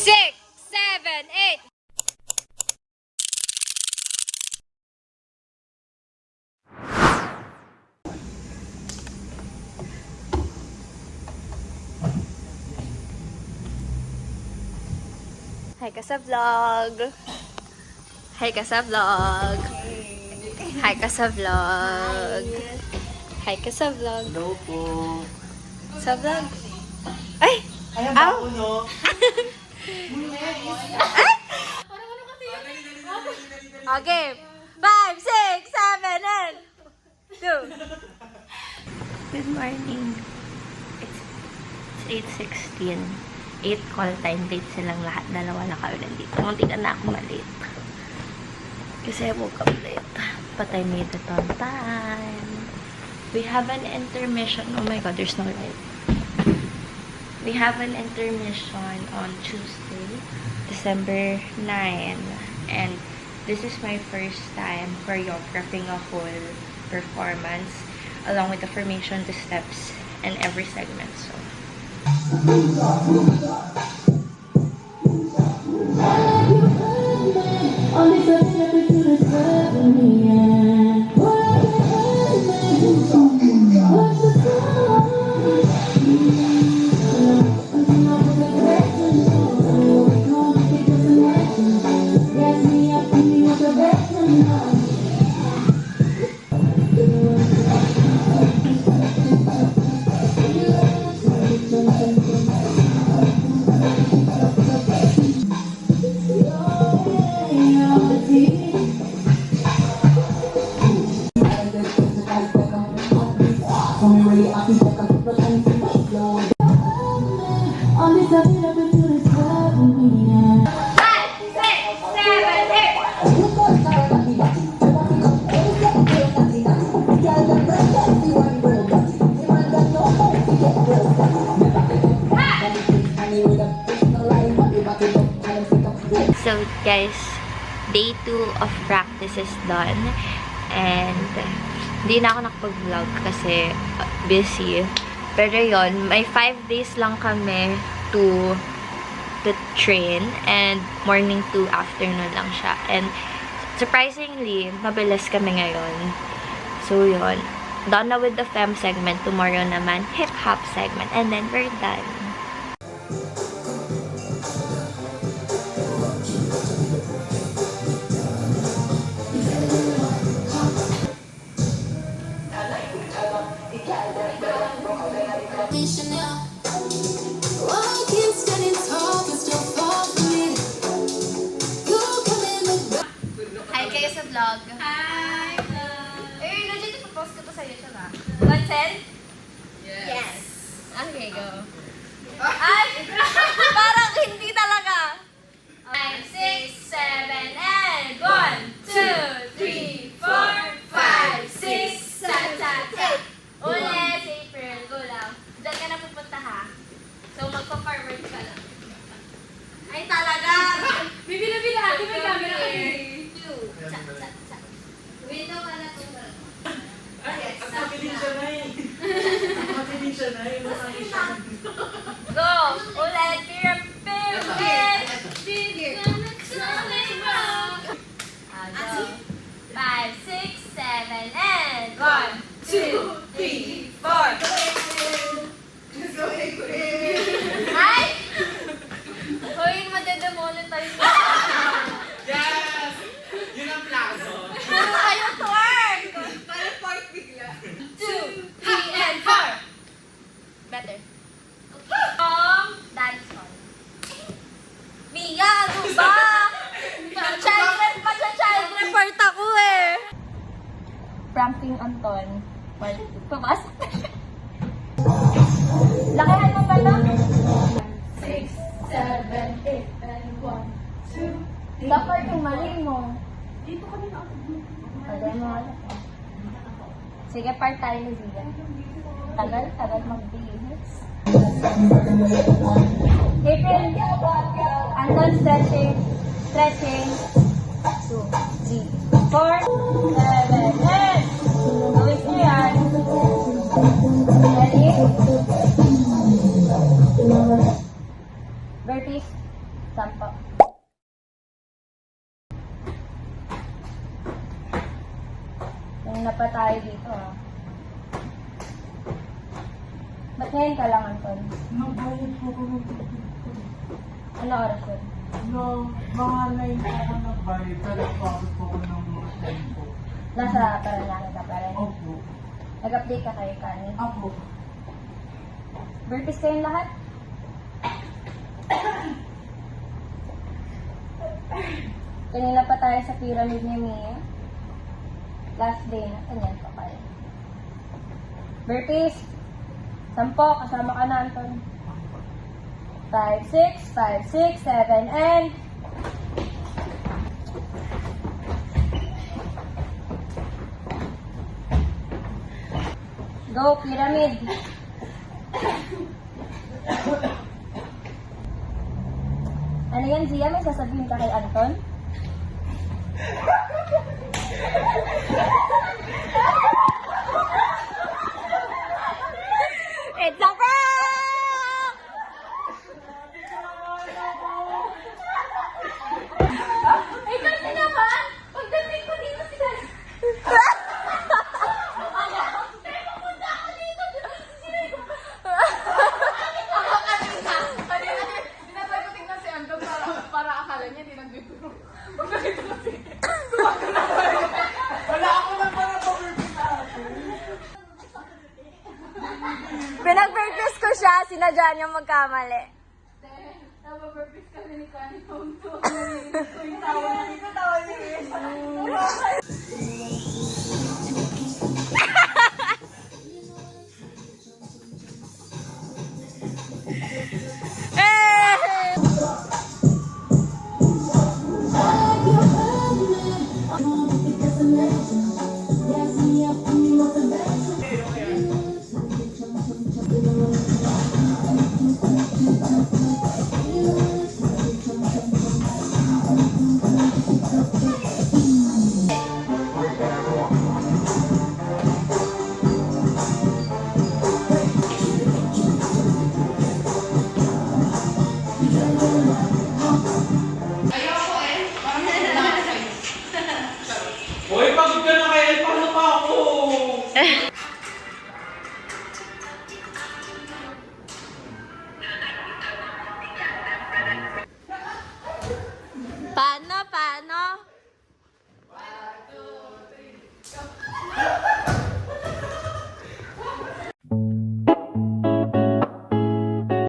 6, 7, 8. Hi ka sa vlog. Hi ka sa vlog. Hi ka sa vlog. Hi ka sa vlog. Hello po. Sa vlog. Ay! Ayan Ow! ba no? Okay. 5, 6, 7, and 2. Good morning. It's 8:16. 8 call time. Late silang lahat. Dalawa na kami nandito. Munti ka na ako malate. Kasi I woke up late. But I made it on time. We have an intermission. Oh my god, there's no light. We have an intermission on Tuesday, December 9. And this is my first time choreographing a whole performance along with the formation, the steps, and every segment. So So guys, day 2 of practice is done. And hindi na ako nakapag-vlog kasi busy. Pero yon, may 5 days lang kami to train. And morning to afternoon lang siya. And surprisingly, mabilis kami ngayon. So yon, done na with the fem segment. Tomorrow naman, hip-hop segment. And then we're done. Hi kayo sa vlog. Hi! Eh, legit ipapost ko to sa YouTube ah. Consent? Yes. Okay, go. Ay! Parang hindi talaga. 5, 6, 7, and 1, 2, 3, 4, 5, 6, sa. Ulit, April. Go lang. Diyan ka na pupunta ha. So, magpa-forward ka lang. Ay, talaga! Bibila-bila. Di ba camera kayo? Cha. Window ka na ito. Mabilis siya na eh. Mabilis siya na eh. Go! Ulit! Pira! 5, 6, 7, and 1, 2, 3, 4. Ay! Hoy, madedemonetize na. Yes! Yun ang plazo. Pero kayo twerk! Para part bigla. 2, 3, and 4. Better. Dance on. Mia, ano ba? Child report ako eh. Pranking Anton. Part 2. Pamas? Lakihan mo ba na? 6, 7, 8, and 1, 2, 3. Dapat yung mali mo. Dito kami na ako. Tagal mo. Sige, part tayo ni Zia. Tagal mag-bihis. April, Anton stretching. 2, 3, 4, 7, 8. Gawin mo yan. Ready? Vertice. 10. Kanina pa tayo dito, ah. Ba't ngayon ka lang, Anton? Nagbayad po ko ng Ano oras yun? No, mga 9 po ako nagbayad. Pero bakit po ko ng mga 10 po. Nasa Paranaque ka pa rin? Opo. Nag-update ka kayo, Kani? Opo. Burpees kayong lahat? Kanina pa tayo sa pyramid ni Mia. Last day na. Kanyan pa kayo. Burpees. 10. Kasama ka na, Anton. 5, 6, 5, 6, 7, and... Go, pyramid. Ano yan, Zia? May sasabihin ka kay Anton? It's a prank! Ay, kasi naman! Pagdating ko dito sila... Tinatry ko tingnan si Andong para akala niya hindi nagbibiro. Pag nakita ko si... Wala ako na para pa-burpees sa akin. Pinag-purpose ko siya, sinadya niyang magkamali. Nababurpis kami ni Kani Tonto. Narinig ko yung tawa niya. Tawa niya.